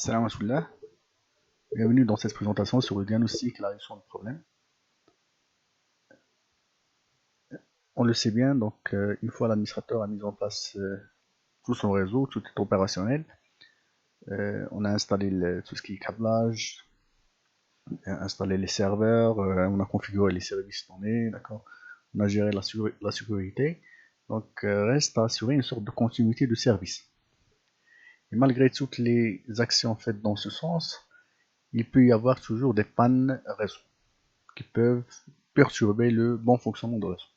Salam alaikum. Bienvenue dans cette présentation sur le diagnostic et la résolution de problèmes. On le sait bien, donc une fois l'administrateur a mis en place tout son réseau, tout est opérationnel, on a installé tout ce qui est câblage, installé les serveurs, on a configuré les services donnés, d'accord, on a géré la sécurité, donc reste à assurer une sorte de continuité de service. Et malgré toutes les actions faites dans ce sens, il peut y avoir toujours des pannes réseau qui peuvent perturber le bon fonctionnement de réseau.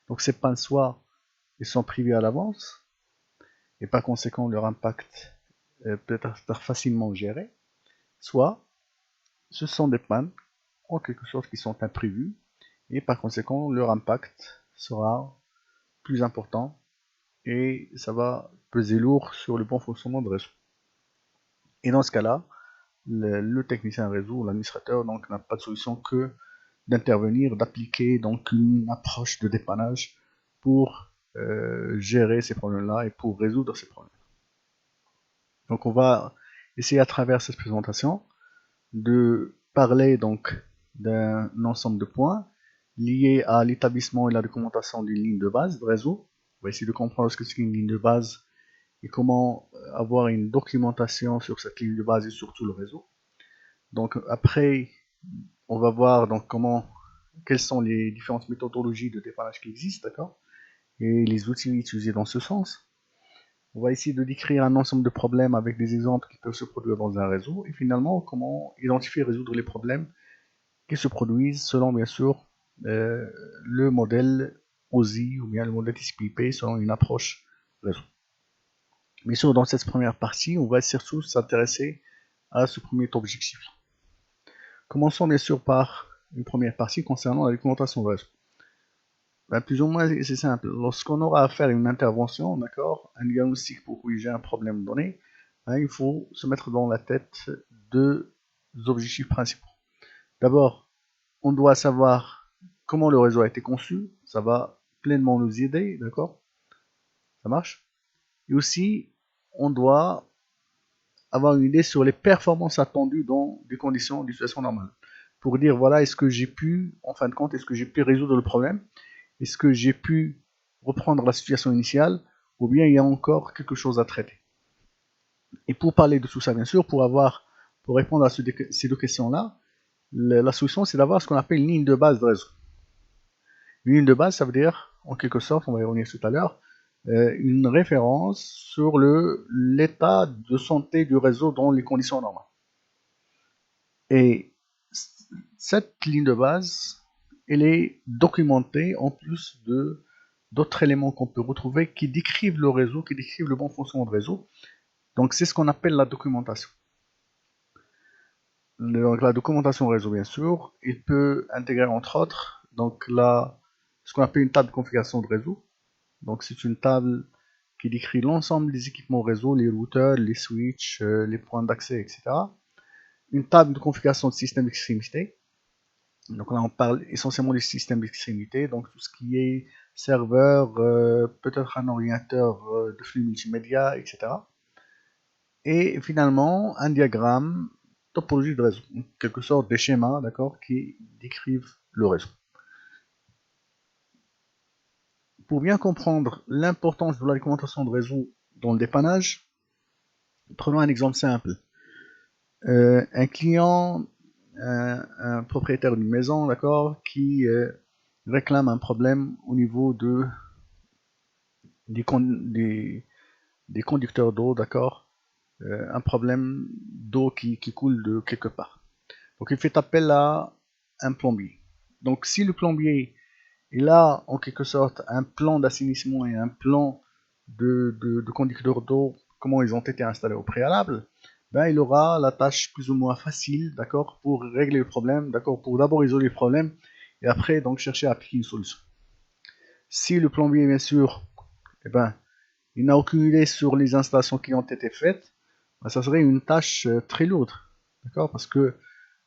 Donc ces pannes, soit ils sont prévus à l'avance, et par conséquent leur impact peut être facilement géré, soit ce sont des pannes, en quelque sorte, qui sont imprévues, et par conséquent leur impact sera plus important, et ça va peser lourd sur le bon fonctionnement de réseau. Et dans ce cas-là, le technicien réseau, l'administrateur, donc n'a pas de solution que d'intervenir, d'appliquer donc une approche de dépannage pour gérer ces problèmes-là et pour résoudre ces problèmes. Donc on va essayer à travers cette présentation de parler donc d'un ensemble de points liés à l'établissement et la documentation d'une ligne de base de réseau. On va essayer de comprendre ce que c'est qu'une ligne de base et comment avoir une documentation sur cette ligne de base et sur tout le réseau. Donc après, on va voir donc quelles sont les différentes méthodologies de dépannage qui existent, d'accord, et les outils utilisés dans ce sens. On va essayer de décrire un ensemble de problèmes avec des exemples qui peuvent se produire dans un réseau, et finalement, comment identifier et résoudre les problèmes qui se produisent selon, bien sûr, le modèle OSI ou bien le modèle TCP/IP selon une approche réseau. Bien sûr, dans cette première partie, on va surtout s'intéresser à ce premier objectif. Commençons bien sûr par une première partie concernant la documentation de réseau. Ben, plus ou moins, c'est simple. Lorsqu'on aura à faire une intervention, d'accord, un diagnostic pour corriger un problème donné, ben, il faut se mettre dans la tête deux objectifs principaux. D'abord, on doit savoir comment le réseau a été conçu, ça va pleinement nous aider, d'accord? Ça marche? Et aussi, on doit avoir une idée sur les performances attendues dans des conditions, des situations normales. Pour dire, voilà, est-ce que j'ai pu, en fin de compte, est-ce que j'ai pu résoudre le problème? Est-ce que j'ai pu reprendre la situation initiale, ou bien il y a encore quelque chose à traiter? Et pour parler de tout ça, bien sûr, pour répondre à ces deux questions-là, la solution, c'est d'avoir ce qu'on appelle une ligne de base de réseau. Une ligne de base, ça veut dire, en quelque sorte, on va y revenir tout à l'heure, une référence sur l'état de santé du réseau dans les conditions normales. Et cette ligne de base, elle est documentée en plus d'autres éléments qu'on peut retrouver qui décrivent le réseau, qui décrivent le bon fonctionnement de réseau. Donc c'est ce qu'on appelle la documentation. Donc la documentation réseau, bien sûr, il peut intégrer entre autres donc ce qu'on appelle une table de configuration de réseau. Donc c'est une table qui décrit l'ensemble des équipements réseau, les routeurs, les switches, les points d'accès, etc. Une table de configuration de système d'extrémité. Donc là on parle essentiellement du système d'extrémité, donc tout ce qui est serveur, peut-être un ordinateur de flux multimédia, etc. Et finalement un diagramme topologie de réseau, en quelque sorte des schémas, d'accord, qui décrivent le réseau. Pour bien comprendre l'importance de la documentation de réseau dans le dépannage, prenons un exemple simple. Un client, un propriétaire d'une maison, d'accord, qui réclame un problème au niveau des conducteurs d'eau, d'accord, un problème d'eau qui coule de quelque part. Donc il fait appel à un plombier. Donc si le plombier il a en quelque sorte un plan d'assainissement et un plan de conducteurs d'eau, comment ils ont été installés au préalable, ben, il aura la tâche plus ou moins facile, d'accord, pour régler le problème, d'accord, pour d'abord isoler le problème et après donc chercher à appliquer une solution. Si le plombier, bien sûr, eh ben, il n'a aucune idée sur les installations qui ont été faites, ben, ça serait une tâche très lourde, d'accord, parce que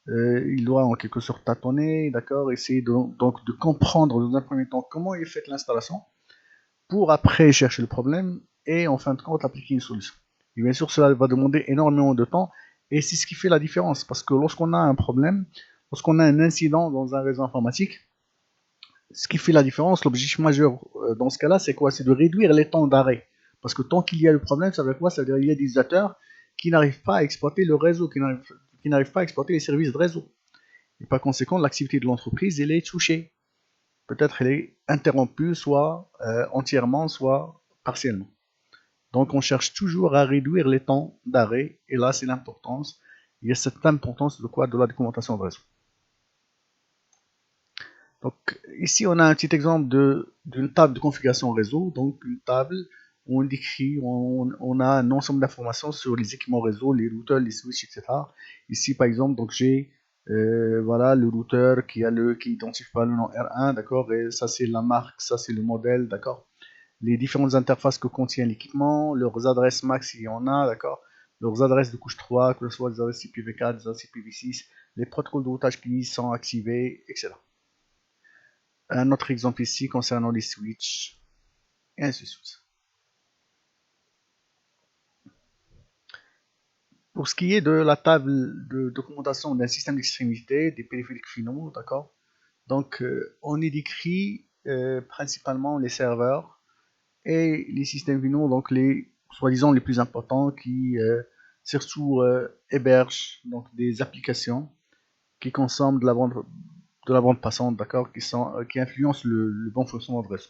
il doit en quelque sorte tâtonner, d'accord, essayer donc de comprendre dans un premier temps comment est faite l'installation, pour après chercher le problème et en fin de compte appliquer une solution. Et bien sûr, cela va demander énormément de temps, et c'est ce qui fait la différence, parce que lorsqu'on a un problème, lorsqu'on a un incident dans un réseau informatique, ce qui fait la différence, l'objectif majeur dans ce cas-là, c'est quoi? C'est de réduire les temps d'arrêt. Parce que tant qu'il y a le problème, ça veut dire quoi? Ça veut dire qu'il y a des utilisateurs qui n'arrivent pas à exploiter le réseau, qui n'arrivent pas à exploiter les services de réseau. Et par conséquent, l'activité de l'entreprise, elle est touchée. Peut-être elle est interrompue, soit entièrement, soit partiellement. Donc on cherche toujours à réduire les temps d'arrêt, et là c'est l'importance. Il y a cette importance de quoi? De la documentation de réseau. Donc ici on a un petit exemple d'une table de configuration réseau, donc une table où on décrit, on a un ensemble d'informations sur les équipements réseau, les routeurs, les switches, etc. Ici par exemple, donc j'ai voilà le routeur qui identifie pas le nom R1, d'accord, et ça c'est la marque, ça c'est le modèle, d'accord. Les différentes interfaces que contient l'équipement, leurs adresses max s'il y en a, d'accord, leurs adresses de couche 3, que ce soit des adresses IPv4, des adresses IPv6, les protocoles de routage qui sont activés, etc. Un autre exemple ici concernant les switches, et ainsi de suite. Pour ce qui est de la table de documentation d'un système d'extrémité, des périphériques finaux, d'accord, donc on y décrit principalement les serveurs et les systèmes finaux, donc les soi-disant les plus importants qui surtout hébergent donc des applications qui consomment de la bande passante, d'accord, qui influencent le bon fonctionnement de réseau.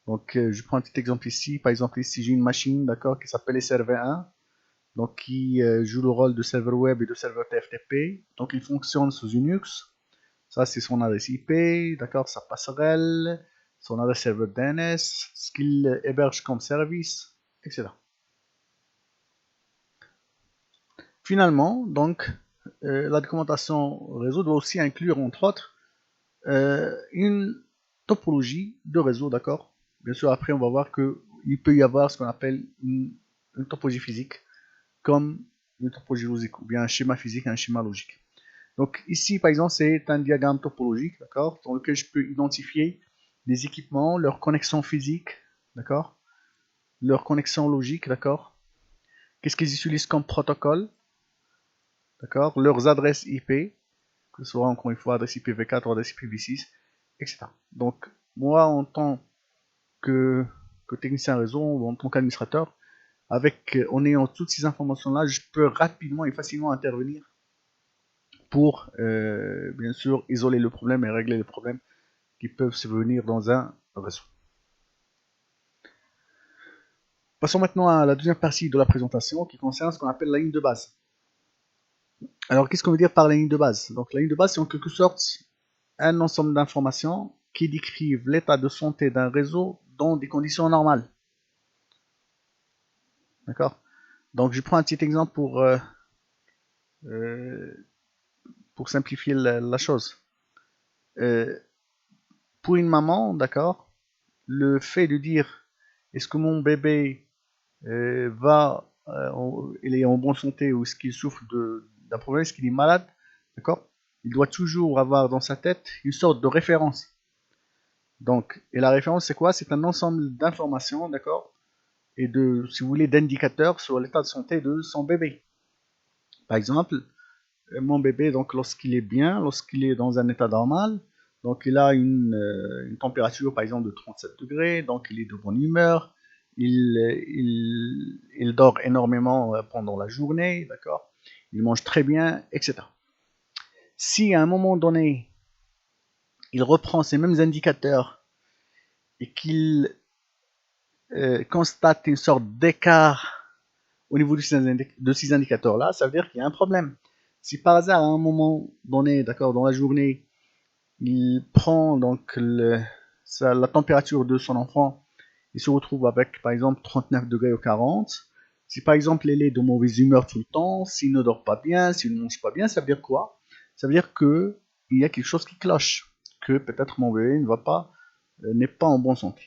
Donc je prends un petit exemple ici, par exemple ici j'ai une machine, d'accord, qui s'appelle SRV1, donc qui joue le rôle de serveur web et de serveur TFTP, donc il fonctionne sous Unix. Ça c'est son adresse IP, d'accord, sa passerelle, son adresse serveur DNS, ce qu'il héberge comme service, etc. Finalement, donc, la documentation réseau doit aussi inclure, entre autres, une topologie de réseau, d'accord. Bien sûr, après, on va voir qu'il peut y avoir ce qu'on appelle une topologie physique, comme une topologie logique, ou bien un schéma physique et un schéma logique. Donc ici, par exemple, c'est un diagramme topologique, d'accord, dans lequel je peux identifier les équipements, leurs connexions physiques, d'accord, leurs connexions logiques, d'accord, qu'est-ce qu'ils utilisent comme protocole, d'accord, leurs adresses IP, que ce soit encore une fois adresse IPv4 ou adresse IPv6, etc. Donc moi, en tant que technicien réseau, ou en tant qu'administrateur, en ayant toutes ces informations-là, je peux rapidement et facilement intervenir pour, bien sûr, isoler le problème et régler les problèmes qui peuvent survenir dans un réseau. Passons maintenant à la deuxième partie de la présentation qui concerne ce qu'on appelle la ligne de base. Alors, qu'est-ce qu'on veut dire par la ligne de base? Donc, la ligne de base, c'est en quelque sorte un ensemble d'informations qui décrivent l'état de santé d'un réseau dans des conditions normales. D'accord? Donc, je prends un petit exemple pour simplifier la chose. Pour une maman, d'accord, le fait de dire est-ce que mon bébé il est en bonne santé ou est-ce qu'il souffre d'un problème, est-ce qu'il est malade, d'accord, il doit toujours avoir dans sa tête une sorte de référence. Donc, et la référence c'est quoi? C'est un ensemble d'informations, d'accord, et si vous voulez, d'indicateurs sur l'état de santé de son bébé. Par exemple, mon bébé, donc lorsqu'il est bien, lorsqu'il est dans un état normal, donc il a une température par exemple de 37 degrés, donc il est de bonne humeur, il dort énormément pendant la journée, d'accord, il mange très bien, etc. Si à un moment donné, il reprend ces mêmes indicateurs et qu'il constate une sorte d'écart au niveau de ces indicateurs-là, ça veut dire qu'il y a un problème. Si par hasard, à un moment donné, d'accord, dans la journée, il prend donc la température de son enfant, il se retrouve avec par exemple 39 degrés ou 40. Si par exemple il est de mauvaise humeur tout le temps, s'il ne dort pas bien, s'il ne mange pas bien, ça veut dire quoi? Ça veut dire que il y a quelque chose qui cloche, que peut-être mon bébé n'est pas en bonne santé.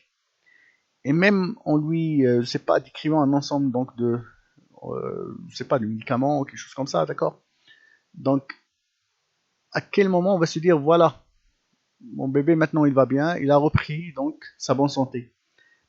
Et même en lui, je sais pas, décrivant un ensemble donc je sais pas, de médicaments ou quelque chose comme ça, d'accord? Donc à quel moment on va se dire voilà, mon bébé maintenant il va bien, il a repris donc sa bonne santé.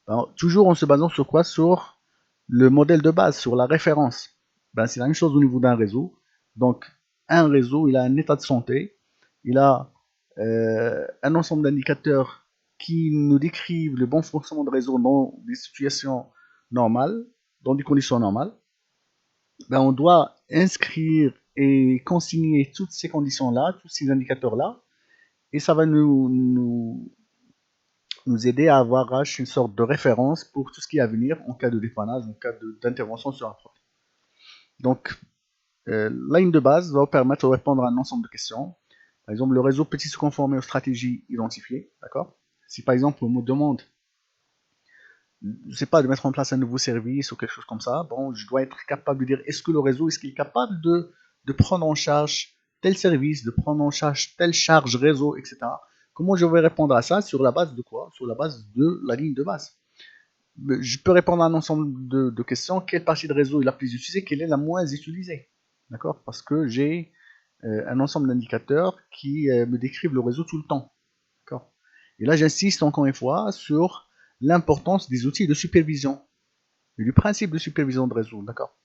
Alors, toujours en se basant sur quoi? Sur le modèle de base, sur la référence, ben, c'est la même chose au niveau d'un réseau. Donc, un réseau, il a un état de santé, il a un ensemble d'indicateurs qui nous décrivent le bon fonctionnement de réseau dans des situations normales, dans des conditions normales. Ben, on doit inscrire et consigner toutes ces conditions-là, tous ces indicateurs-là, et ça va nous aider à avoir une sorte de référence pour tout ce qui est à venir en cas de dépannage, en cas d'intervention sur un produit. Donc, la ligne de base va vous permettre de répondre à un ensemble de questions. Par exemple, le réseau peut-il se conformer aux stratégies identifiées, d'accord? Si par exemple on me demande, je sais pas, de mettre en place un nouveau service ou quelque chose comme ça, bon, je dois être capable de dire est-ce que le réseau est-ce qu'il est capable de prendre en charge tel service, de prendre en charge telle charge réseau, etc. Comment je vais répondre à ça? Sur la base de quoi? Sur la base de la ligne de base. Je peux répondre à un ensemble de questions. Quelle partie de réseau est la plus utilisée? Quelle est la moins utilisée? D'accord? Parce que j'ai un ensemble d'indicateurs qui me décrivent le réseau tout le temps. D'accord? Et là, j'insiste encore une fois sur l'importance des outils de supervision et du principe de supervision de réseau. D'accord?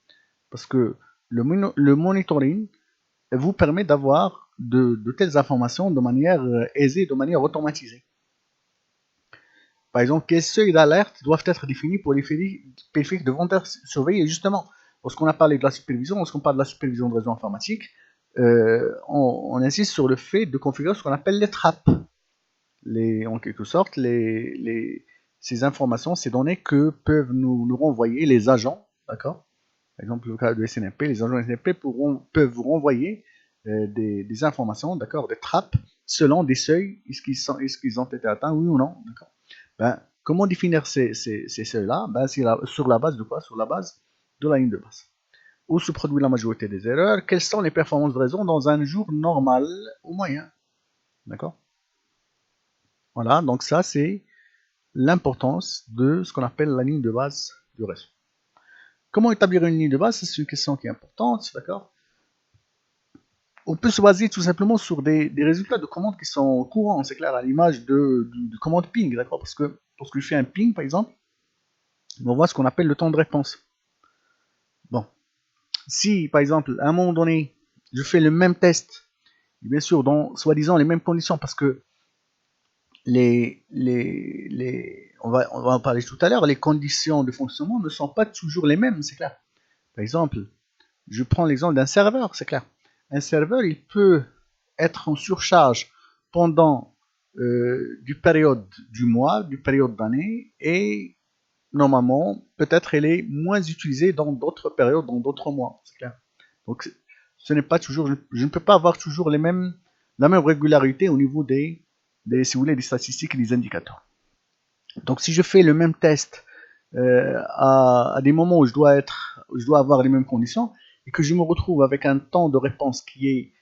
Parce que le monitoring vous permet d'avoir de telles informations de manière aisée, de manière automatisée. Par exemple, quels seuils d'alerte doivent être définis pour les périphériques devant être surveillés? Et justement, lorsqu'on a parlé de la supervision, lorsqu'on parle de la supervision de réseau informatique, on insiste sur le fait de configurer ce qu'on appelle les trappes. En quelque sorte, ces informations, ces données que peuvent nous renvoyer les agents, d'accord? Par exemple, le cas de SNMP, les agents SNMP peuvent vous renvoyer des informations, d'accord, des trappes, selon des seuils, est-ce qu'ils ont été atteints, oui ou non, d'accord? Ben, comment définir ces seuils-là? Ben, sur la base de quoi? Sur la base de la ligne de base. Où se produit la majorité des erreurs? Quelles sont les performances de réseau dans un jour normal ou moyen? D'accord? Voilà, donc ça c'est l'importance de ce qu'on appelle la ligne de base du réseau. Comment établir une ligne de base? C'est une question qui est importante, d'accord? On peut se baser tout simplement sur des résultats de commandes qui sont courants, c'est clair, à l'image de commandes ping, d'accord? Parce que lorsque je fais un ping, par exemple, on voit ce qu'on appelle le temps de réponse. Bon, si par exemple, à un moment donné, je fais le même test, bien sûr, dans soi-disant les mêmes conditions, parce que on va en parler tout à l'heure, les conditions de fonctionnement ne sont pas toujours les mêmes, c'est clair. Par exemple, je prends l'exemple d'un serveur, c'est clair. Un serveur, il peut être en surcharge pendant du période du mois, du période d'année, et normalement, peut-être elle est moins utilisée dans d'autres périodes, dans d'autres mois, c'est clair. Donc, ce n'est pas toujours, je ne peux pas avoir toujours la même régularité au niveau si vous voulez, des statistiques et des indicateurs. Donc, si je fais le même test à des moments où je dois avoir les mêmes conditions et que je me retrouve avec un temps de réponse qui est,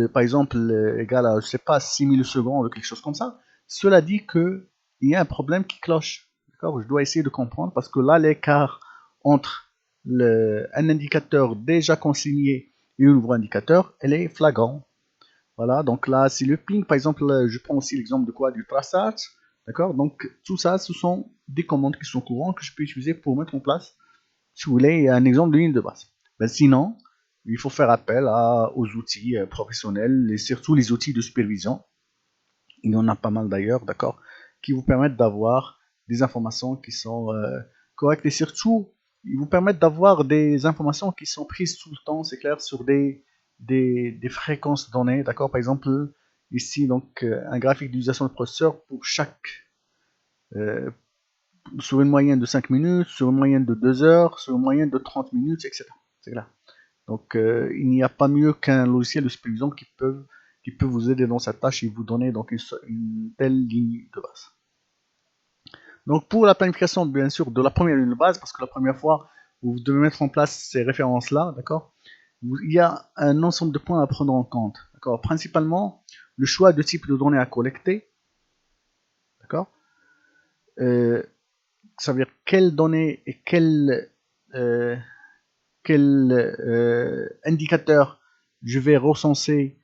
par exemple, égal à, je sais pas, 6 millisecondes ou quelque chose comme ça, cela dit qu'il y a un problème qui cloche. Je dois essayer de comprendre parce que là, l'écart entre un indicateur déjà consigné et un nouveau indicateur, elle est flagrant. Voilà, donc là, c'est le ping, par exemple, je prends aussi l'exemple de quoi? Du traçage. D'accord? Donc, tout ça, ce sont des commandes qui sont courantes que je peux utiliser pour mettre en place, si vous voulez, un exemple de ligne de base. Ben, sinon, il faut faire appel aux outils professionnels et surtout les outils de supervision. Il y en a pas mal d'ailleurs, d'accord, qui vous permettent d'avoir des informations qui sont correctes et surtout, ils vous permettent d'avoir des informations qui sont prises tout le temps, c'est clair, sur des fréquences données, d'accord. Par exemple, ici, donc, un graphique d'utilisation de processeur pour euh, sur une moyenne de 5 minutes, sur une moyenne de 2 heures, sur une moyenne de 30 minutes, etc. C'est clair. Donc, il n'y a pas mieux qu'un logiciel de supervision qui peut vous aider dans cette tâche et vous donner donc une telle ligne de base. Donc, pour la planification, bien sûr, de la première ligne de base, parce que la première fois, vous devez mettre en place ces références-là, d'accord, il y a un ensemble de points à prendre en compte. D'accord. Principalement, le choix de type de données à collecter. D'accord. Ça veut dire quelles données et quel indicateur je vais recenser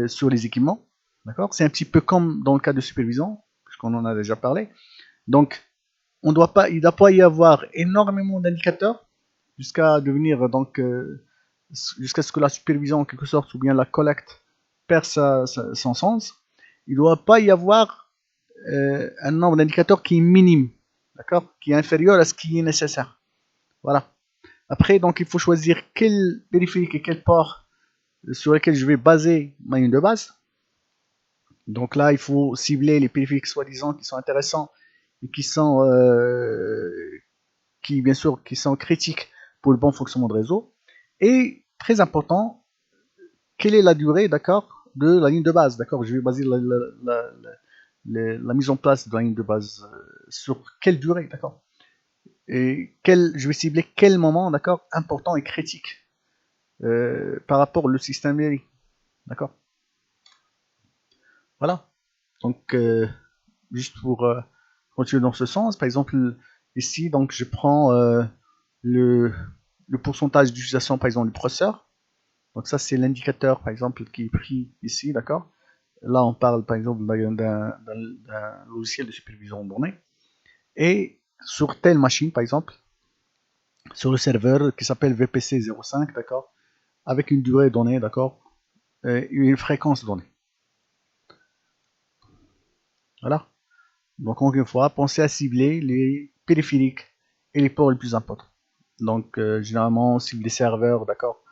sur les équipements. D'accord. C'est un petit peu comme dans le cas de supervision, puisqu'on en a déjà parlé. Donc, il ne doit pas y avoir énormément d'indicateurs, jusqu'à devenir donc jusqu'à ce que la supervision en quelque sorte ou bien la collecte perd son sens, il ne doit pas y avoir un nombre d'indicateurs qui est minime, d'accord, qui est inférieur à ce qui est nécessaire. Voilà. Après, donc, il faut choisir quel périphérique et quel port sur lequel je vais baser ma ligne de base. Donc là, il faut cibler les périphériques soi-disant qui sont intéressants et qui bien sûr, qui sont critiques pour le bon fonctionnement de réseau. Et très important, quelle est la durée, d'accord, de la ligne de base, d'accord. Je vais baser la mise en place de la ligne de base sur quelle durée, d'accord. Et je vais cibler quel moment, d'accord, important et critique par rapport au système BRI, d'accord. Voilà. Donc, juste pour continuer dans ce sens, par exemple, ici, donc, je prends le, le pourcentage d'utilisation, par exemple, du processeur. Donc, ça, c'est l'indicateur, par exemple, qui est pris ici, d'accord. Là, on parle, par exemple, d'un logiciel de supervision de données. Et sur telle machine, par exemple, sur le serveur qui s'appelle VPC 05, d'accord, avec une durée donnée, d'accord, et une fréquence donnée. Voilà. Donc, encore une fois, pensez à cibler les périphériques et les ports les plus importants. Donc, généralement, on cible les serveurs, d'accord.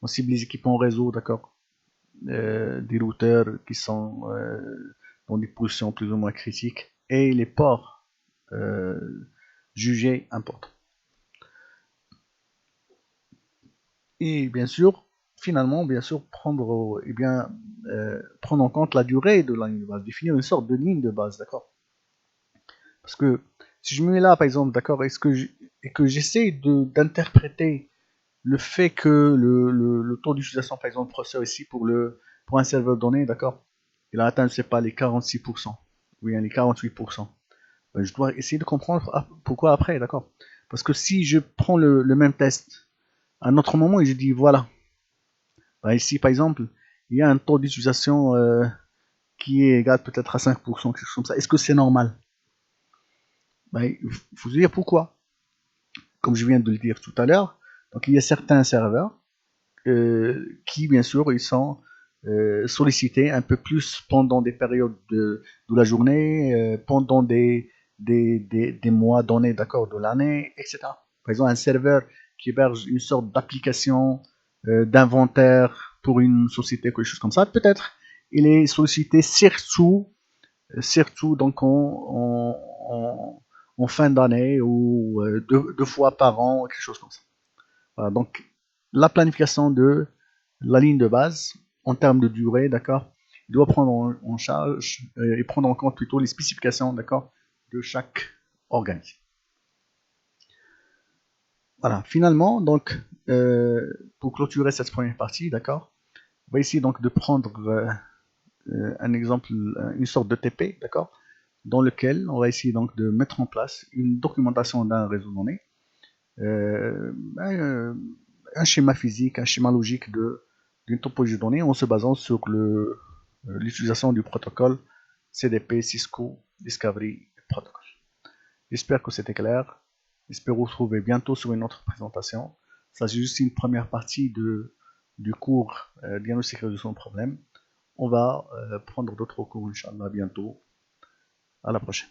On cible les équipements réseau, d'accord. Des routeurs qui sont dans des positions plus ou moins critiques. Et les ports jugés importants. Et bien sûr, finalement, bien sûr, prendre en compte la durée de la ligne de base. Définir une sorte de ligne de base, d'accord. Parce que si je me mets là, par exemple, d'accord, et que j'essaie d'interpréter le fait que le taux d'utilisation, par exemple, processeur ici pour un serveur donné, d'accord, il a atteint, je sais pas, les 46%, ou bien les 48%. Ben, je dois essayer de comprendre pourquoi après, d'accord. Parce que si je prends le même test à un autre moment et je dis, voilà, ben ici, par exemple, il y a un taux d'utilisation qui est égal peut-être à 5%, quelque chose comme ça. Est-ce que c'est normal? Ben, il faut se dire pourquoi. Comme je viens de le dire tout à l'heure, donc il y a certains serveurs qui, bien sûr, ils sont sollicités un peu plus pendant des périodes de la journée, pendant des mois donnés, d'accord, de l'année, etc. Par exemple, un serveur qui héberge une sorte d'application d'inventaire pour une société, quelque chose comme ça, peut-être il est sollicité surtout donc en fin d'année ou deux fois par an, quelque chose comme ça. Voilà, donc la planification de la ligne de base en termes de durée, d'accord, il doit prendre en charge et prendre en compte plutôt les spécifications, d'accord, de chaque organisme. Voilà, finalement, donc, pour clôturer cette première partie, d'accord, on va essayer donc de prendre un exemple, une sorte de TP, d'accord, dans lequel on va essayer donc de mettre en place une documentation d'un réseau de données, un schéma physique, un schéma logique d'une topologie de données en se basant sur l'utilisation du protocole CDP, Cisco, Discovery Protocol. J'espère que c'était clair. J'espère vous retrouver bientôt sur une autre présentation. Ça, c'est juste une première partie du cours Diagnostic et résolution de problèmes. On va prendre d'autres cours, Inch'Allah, bientôt. À la prochaine.